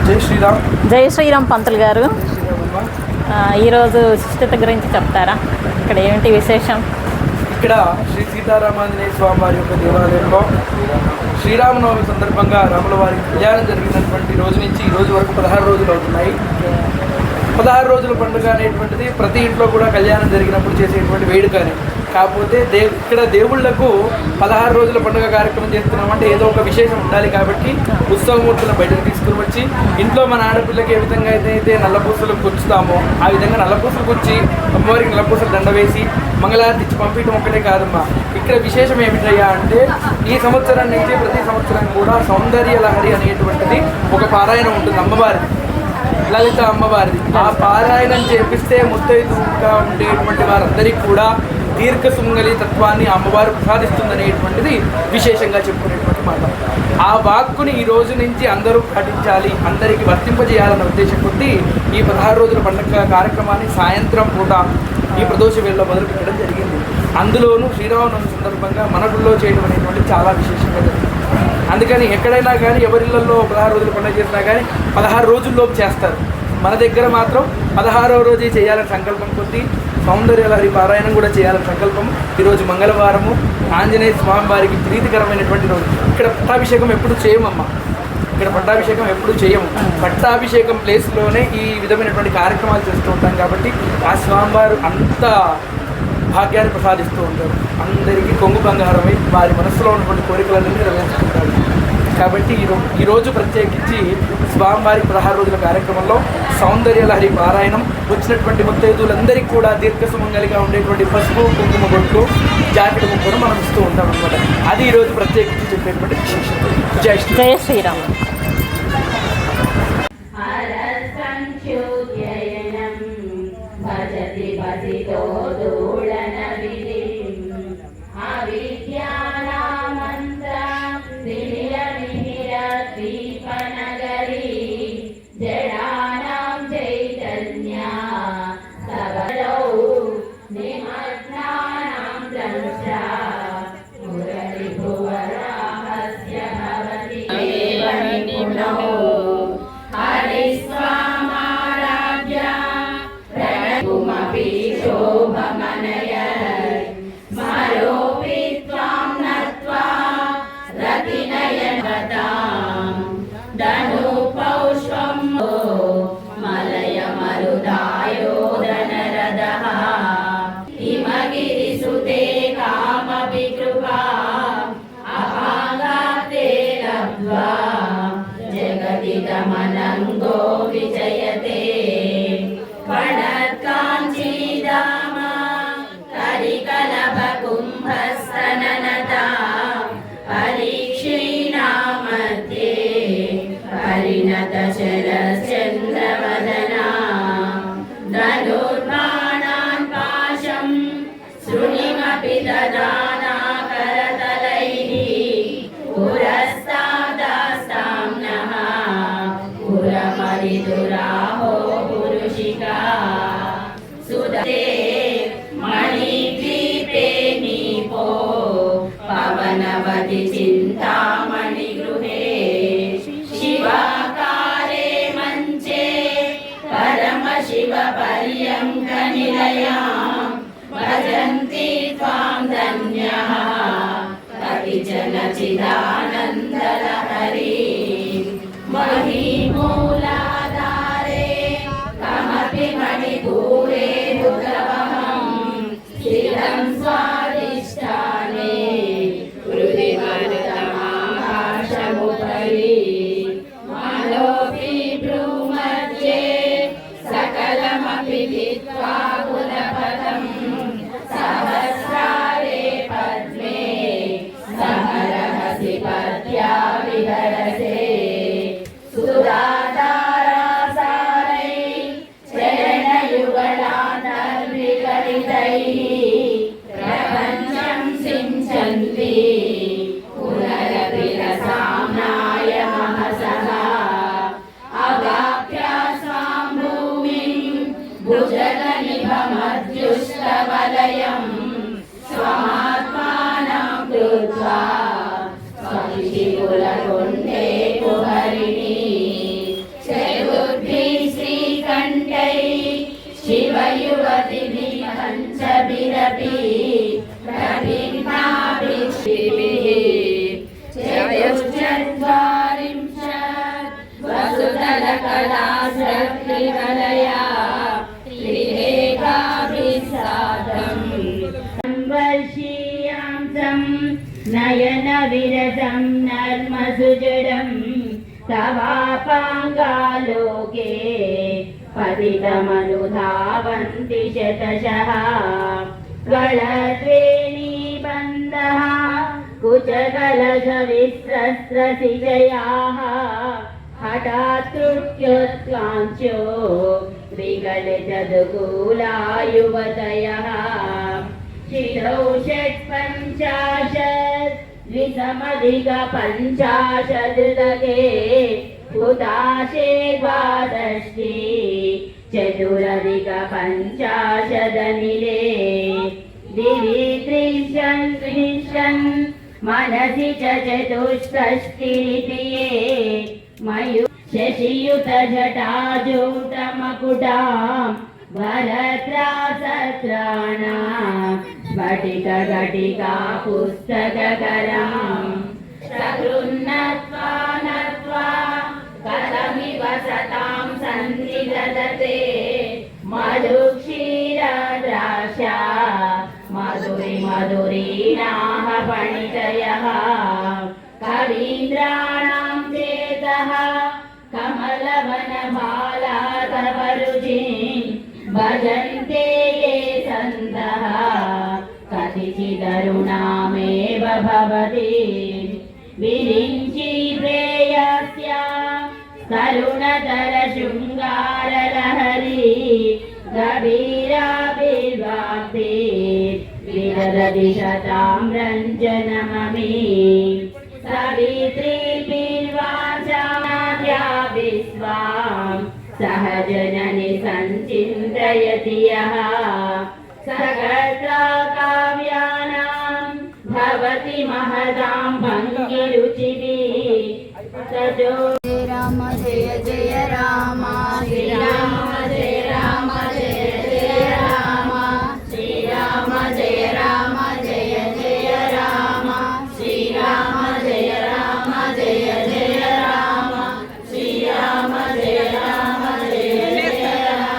జై శ్రీరామ్ పంతులు గారు, ఈరోజు శిష్టత గురించి చెప్తారా? ఇక్కడ ఏంటి విశేషం? ఇక్కడ శ్రీ సీతారామాంజనేయ స్వామి వారి యొక్క దేవాలయంలో శ్రీరామనవమి సందర్భంగా రాముల వారి కళ్యాణం జరిగినటువంటి రోజు నుంచి ఈ రోజు వరకు 16 రోజులు అవుతున్నాయి. 16 రోజుల పండుగ అనేటువంటిది ప్రతి ఇంట్లో కూడా కళ్యాణం జరిగినప్పుడు చేసేటువంటి వేడుకనే. కాకపోతే ఇక్కడ దేవుళ్లకు 16 రోజుల పండుగ కార్యక్రమం చేస్తున్నామంటే ఏదో ఒక విశేషం ఉండాలి. కాబట్టి ఉత్సవమూర్తులను బయటకు తీసుకుని వచ్చి ఇంట్లో మన ఆడపిల్లకి ఏ విధంగా అయితే నల్లపూసలు గుచ్చుతామో ఆ విధంగా నల్లపూసలు గుచ్చి అమ్మవారికి నల్లపూసలు దండ వేసి మంగళారతి ఇచ్చి పంపించడం ఒక్కటే కాదమ్మా. ఇక్కడ విశేషం ఏమిటయ్యా అంటే ఈ సంవత్సరం నుంచి ప్రతి సంవత్సరం కూడా సౌందర్య లహరి అనేటువంటిది ఒక పారాయణం ఉంటుంది అమ్మవారిది, లలిత అమ్మవారిది. ఆ పారాయణం చేపిస్తే ముత్తైదుగా ఉండేటువంటి వారందరికీ కూడా దీర్ఘ సుమంగళి తత్వాన్ని అమ్మవారు ప్రసాదిస్తుందనేటువంటిది విశేషంగా చెప్పుకునేటువంటి మాట. ఆ వాక్కుని ఈ రోజు నుంచి అందరూ పాటించాలి, అందరికీ వర్తింపజేయాలన్న ఉద్దేశం కొద్దీ ఈ 16 రోజుల పండుగ కార్యక్రమాన్ని సాయంత్రం పూట ఈ ప్రదోష వేళలో మొదలు పెట్టడం జరిగింది. అందులోనూ శ్రీరామనవమి సందర్భంగా మన గుళ్ళో చేయడం అనేటువంటి చాలా విశేషంగా జరిగింది. అందుకని ఎక్కడైనా కానీ ఎవరిళ్లలో 16 రోజులు పండుగ చేసినా కానీ 16 రోజుల్లోపు చేస్తారు. మన దగ్గర మాత్రం 16వ రోజే చేయాలని సంకల్పం కొద్దీ సౌందర్యలహరి పారాయణం కూడా చేయాలని సంకల్పం. ఈరోజు మంగళవారము, ఆంజనేయ స్వామి వారికి ప్రీతికరమైనటువంటి రోజు. ఇక్కడ పట్టాభిషేకం ఎప్పుడు చేయమమ్మా, ఇక్కడ పట్టాభిషేకం ఎప్పుడు చేయము. పట్టాభిషేకం ప్లేస్లోనే ఈ విధమైనటువంటి కార్యక్రమాలు చేస్తూ ఉంటాం. కాబట్టి ఆ స్వామివారు అంత భాగ్యాన్ని ప్రసాదిస్తూ ఉంటారు. అందరికీ కొంగు బంగారమై వారి మనసులో ఉన్నటువంటి కోరికలన్నీ నెరవేర్చుకుంటారు. కాబట్టి ఈరోజు ప్రత్యేకించి స్వామివారి 16 రోజుల కార్యక్రమంలో సౌందర్యలహరి పారాయణం వచ్చినటువంటి ముత్తైదులందరికీ కూడా దీర్ఘ సుమంగలిగా ఉండేటువంటి పసుపు కుంకుమ బొట్లు, జాకెట్ ముక్కను మనం ఇస్తూ ఉంటాం అనమాట. అది ఈరోజు ప్రత్యేకించి చెప్పేటువంటి విశేషం. జై శ్రీరామ్. జగదిదమనంగో విజయతే వడత్కాంచీదామ కరికలభ కుంభస్తననతా పరీక్షీణా మధ్యే పరిణత శరశ్చంద్రవదనా ధనుర్బాణాన్ పాశం శృణిమపి దదానా కరతలైః పురస్తాదాస్తామ్నః పురమరిదురాహో పురుషికా సుదతే మణిద్వీపే నీపో పవనవతి చింతామణి గృహే శివాకారే మంచే పరమశివ పర్యంక నిలయాం భజంతి త్వాం ధన్యః కవిజన చిదానందలహరీ మహీమూలాధారే కమపి మణిపూరే భుజవహం స్థిరం స్వాధిష్టానే హృది వర్తమాకాశముపరి మనోపి భ్రూమధ్యే సకలమపి భిత్వా కులపదం సహస్రారే పద్మే సమరహసి పద్య भवति प्रभिन्नाभिः चतुश्चत्वारिंशत् वसुधरकलाशक्तिवलया त्रिरेखाभिः साधम् वर्षीयांसं नयनविरसं नर्मसुजडं तवापाङ्गालोके पतितमनुधावन्ति शतशः गलद्वेणीबन्धः कुचकलशविस्रस्रसिजयाः हठात् कृत्योत्काञ्चो विगलितदुकूला युवतयः शिरौ षट्पञ्चाशत् द्विसमधिकपञ्चाशदृतके हुताशे द्वादशी चतुरधिकपञ्चाशदनिले दिवि त्रिंशन् मनसि च चतुष्षष्टिरिति ये मयु शशियुतजटाजूटमकुटां भरत्रासत्राणा स्फटिकघटिका पुस्तककरम् सकृन्नत्वा नत्वा कथमिव सतां सन्ति ददते मधुक्षीरद्राक्षा मधुरीणाः पणितयः कवीन्द्राणां चेतः कमलवनबालातपरुचिं भजन्ते ये सन्तः कतिचिदरुणामेव भवति विरिञ्चि प्रेयस्य करुणतरशृङ्गारलहरी गभीराभिर्वाक्ति विदधति शतां रञ्जनममी सवित्रीभिर्वाचाद्या विश्वां सहजननि सञ्चिन्तयति यः सकर्ता काव्यानां भवति महतां भङ्गिरुचिभिः सजो राम जय जय राम श्रीराम जय राम जय जय राम श्रीराम जय राम जय जय राम श्रीराम जय राम जय जय राम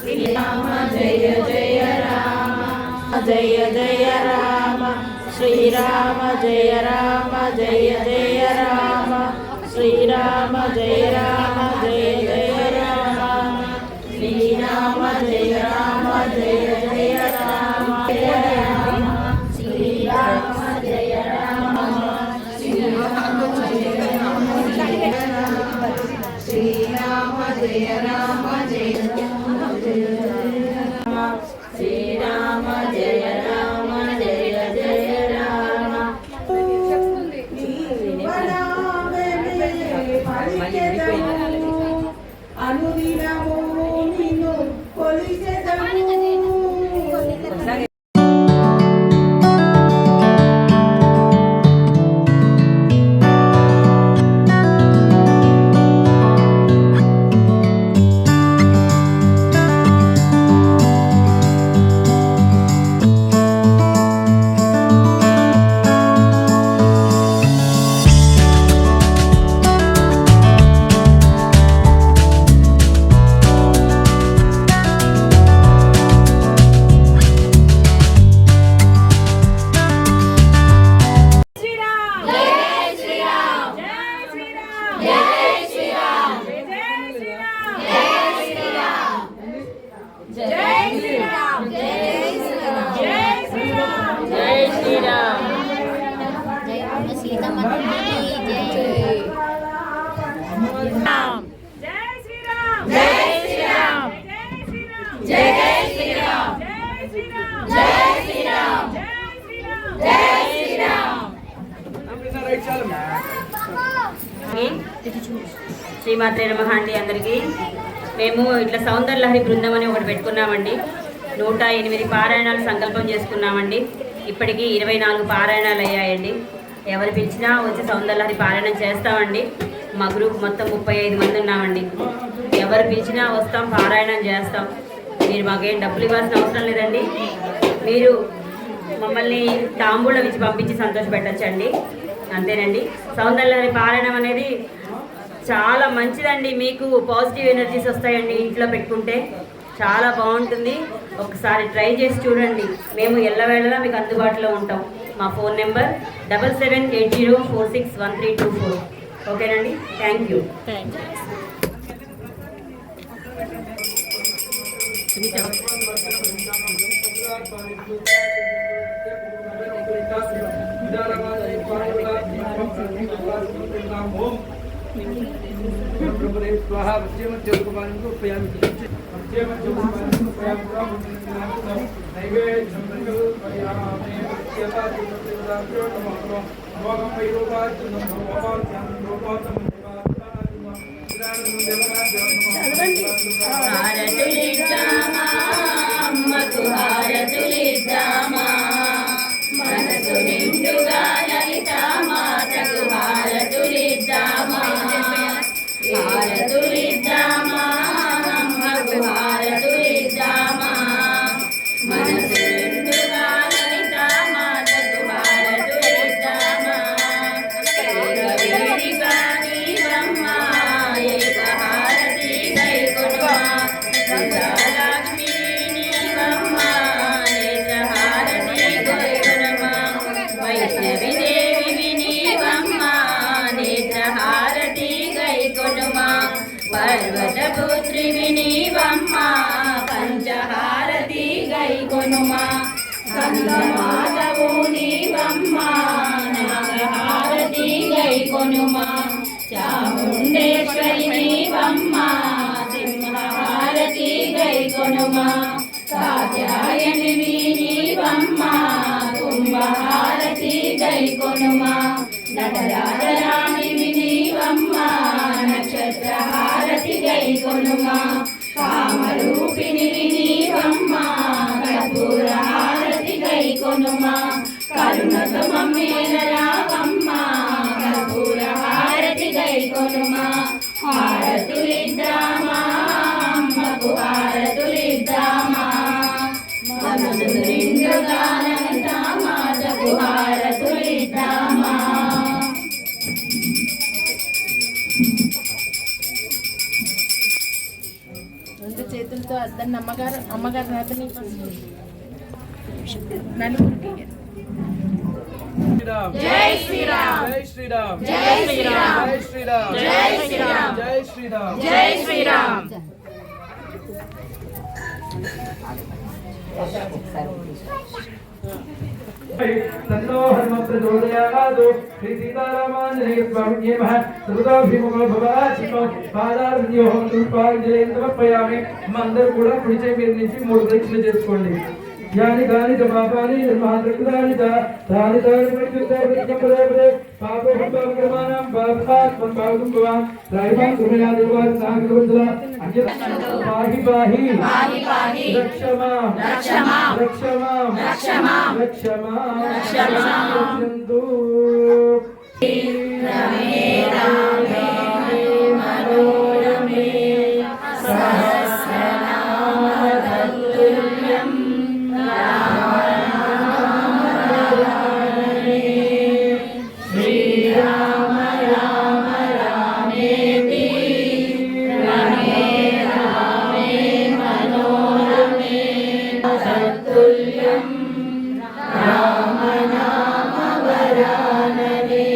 श्रीराम जय राम जय जय राम श्रीराम जय जय राम जय जय राम श्रीराम जय राम जय जय राम श्रीराम जय राम जय जय राम श्रीराम जय राम जय जय राम श्रीराम जय राम श्रीराम जय राम जय श्रीराम जय राम जय जय राम అనుదినము నిన్ను కొలిచెదము శ్రీమాత్రే నమః అండి. అందరికీ మేము ఇట్లా సౌందర్య లహరి బృందం అని ఒకటి పెట్టుకున్నామండి. 108 పారాయణాలు సంకల్పం చేసుకున్నామండి. ఇప్పటికీ 24 పారాయణాలు అయ్యాయండి. ఎవరు పిలిచినా వచ్చి సౌందర్య లహరి పారాయణం చేస్తామండి. మా గ్రూప్ మొత్తం 35 మంది ఉన్నామండి. ఎవరు పిలిచినా వస్తాం, పారాయణం చేస్తాం. మీరు మాకేం డబ్బులు ఇవ్వాల్సిన అవసరం లేదండి. మీరు మమ్మల్ని తాంబూలం ఇచ్చి పంపించి సంతోషపెట్టచ్చండి. అంతేనండి. సౌందర్య పారాయణం అనేది చాలా మంచిదండి. మీకు పాజిటివ్ ఎనర్జీస్ వస్తాయండి. ఇంట్లో పెట్టుకుంటే చాలా బాగుంటుంది. ఒకసారి ట్రై చేసి చూడండి. మేము ఎల్లవేళలా మీకు అందుబాటులో ఉంటాం. మా ఫోన్ నెంబర్ 7780461324. ఓకేనండి. Thank you. स्वाहा మనసు నిండుగా లలిత మాతకు హారతులిద్దామా, హారతులిద్దామా, అమ్మకు హారతులిద్దామా. మనసు నిండుగా లలిత మాతకు హారతులిద్దామా. ఏకవేదికా నీవమ్మ, ఏక హారతి గైకొనుమా. విశాలాక్ష్మి నీవమ్మ, నేత్రహారతి గైకొనుమా. వైష్ణవి దేవి నీవమ్మ, నేత్రహారతి గైకొనుమా. పర్వతపుత్రి నీవమ్మ, పంచహారతి గైకొనుమా. స్కందమాతవు నీవమ్మ, నాగహారతి గైకొనుమా. చాముండేశ్వరి నీవమ్మ, సింహహారతి గైకొనుమా. కాత్యాయని నీవమ్మ, కుంభహారతి గైకొనుమా. నటరాజరాణి నీవమ్మ, నక్షత్రహారతి గైకొనుమా. కామరూపిణి నీవమ్మ, కర్పూరహారతి గైకొనుమా. కరుణతో మమ్మేల రావమ్మ, కర్పూరహారతి గైకొనుమా. హారతులిద్దామా, అమ్మకు హారతులిద్దామా. మనసు నిండుగా లలిత మాతకు హారతులిద్దామా. రెండు చేతులతో అద్దన్ని అమ్మగారు అతని నలుగురికి जय श्री राम, जय श्री राम, जय श्री राम, जय श्री राम, जय श्री राम, जय श्री राम, जय श्री राम. तन्नो हनुम प्रचोदयात्. श्री सीतारामांजनेय स्वामिने नमः. सर्वतोभिमुखो भवाचिको पादारविंदयोः पुष्पांजलिं समर्पयामि. मंदर కూడా కుడి చేయి మీద నుంచి 3 ప్రదక్షిణలు చేసుకోండి. यानि कानि च पापानि जन्मान्तरकृतानि च तानि तानि परित्युत्तरप्रतिपदे पापोपक्रमाणां पापात्मं पावनं भवान् रायमान् कृपया देवान् सागरवन्दला अन्यथा पाहि पाहि पाहि पाहि रक्ष मां रक्ष मां रक्ष मां रक्ष मां रक्ष मां रक्ष मां रक्षन्तु रमे रामे मनोरमे सहस्रनामतुल्यं श्रीराम राम रामेति रमे रामे मनोरमे तत्तुल्यं राम नाम वरानने.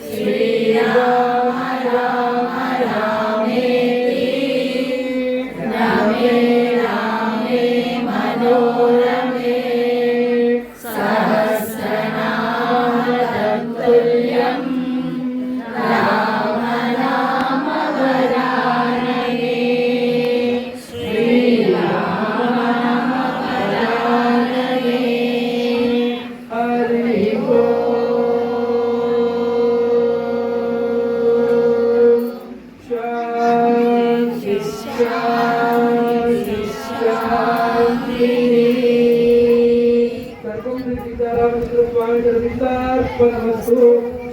श्रीराम राम रामेति रमे रामे मनोरमे सहस्रनाम तत्तुल्यं राम नाम वरानने. श्रीराम नाम वरानने. हरि ओम शांति शांति शांति. सर्वं श्री सीतारामचंद्र स्वामी चरणितार्पणमस्तु.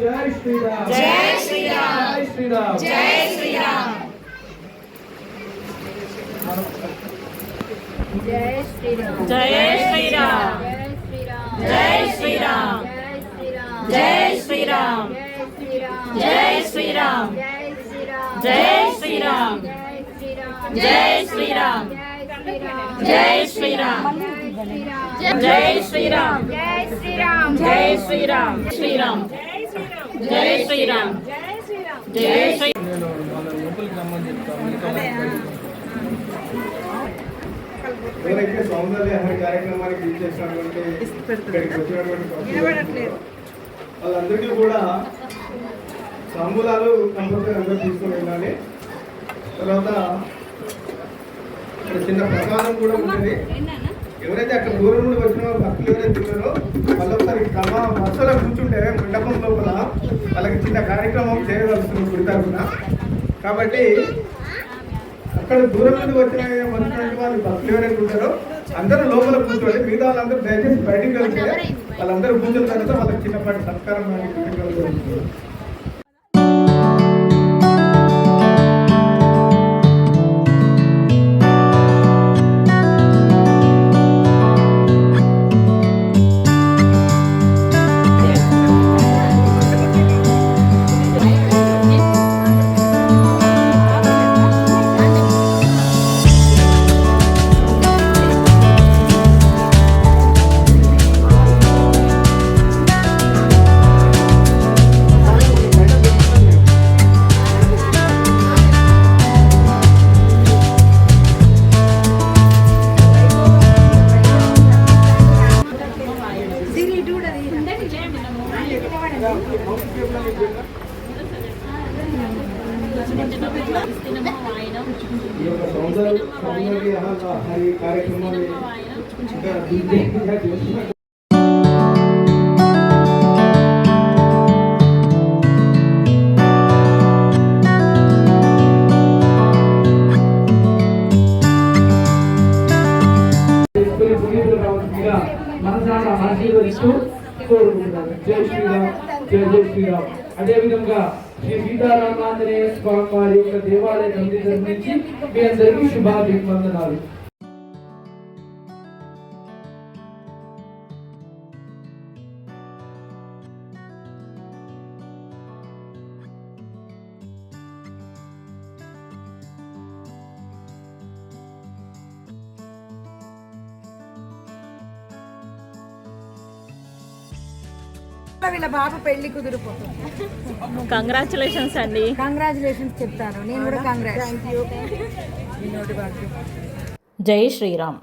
जय श्री राम, जय श्री राम, जय श्री राम, जय श्री राम. జై శ్రీరామ్. जय श्री జై శ్రీరామ్ జై శ్రీరామ్ జై శ్రీరామ్ జై శ్రీరామ్ జై శ్రీరామ్ జై శ్రీరామ్ జై శ్రీరామ్ శ్రీరామ్ జై శ్రీరామ్ జై శ్రీ నేను మన లోపలికి రమ్మని చెప్తాను. ఎవరైతే సౌందర్య హరి కార్యక్రమానికి ఇచ్చేసినటువంటి ఇక్కడికి వచ్చినటువంటి భక్తులు, వాళ్ళందరికీ కూడా తాంబూలాలు కంపల్సరీ అందరూ తీసుకొని వెళ్ళాలి. తర్వాత ఇక్కడ చిన్న ప్రసాదం కూడా ఉంటుంది. ఎవరైతే అక్కడ దూరం నుండి వచ్చిన భక్తులు ఎవరైతే ఉన్నారో వాళ్ళు ఒకసారి వరుసలో కూర్చుంటే మండపం లోపల వాళ్ళకి చిన్న కార్యక్రమం చేయవలసిన గుడి తరఫున. కాబట్టి అక్కడ దూరం నుండి వచ్చిన వాళ్ళు భక్తులు ఎవరైతే ఉంటారో అందరూ లోపల కూర్చోండి. మిగతా వాళ్ళందరూ దయచేసి బయటికి వెళ్తే వాళ్ళందరూ కూర్చున్న తర్వాత వాళ్ళకి చిన్నపాటి సత్కారం కలుగుతుంది. ఈ యొక్క సౌందర్య హరి కార్యక్రమాన్ని ఇంకా దిగ్విజయంగా చేస్తున్నారు. మనసారా ఆశీర్వదిస్తూ కోరుకుంటున్నాను. జై శ్రీరామ్ జై జై శ్రీరామ్. అదేవిధంగా శ్రీ సీతారామాంజనేయ స్వామి వారి యొక్క దేవాలయ కమిటీ తరఫు నుంచి మీ అందరికీ శుభాభివందనాలు. వీళ్ళ బాబు పెళ్లి కుదిరిపోతుంది. కంగ్రాచులేషన్స్ అండి. కంగ్రాచులేషన్స్ చెప్తాను నేను కూడా. కంగ్రాట్స్. జై శ్రీరామ్.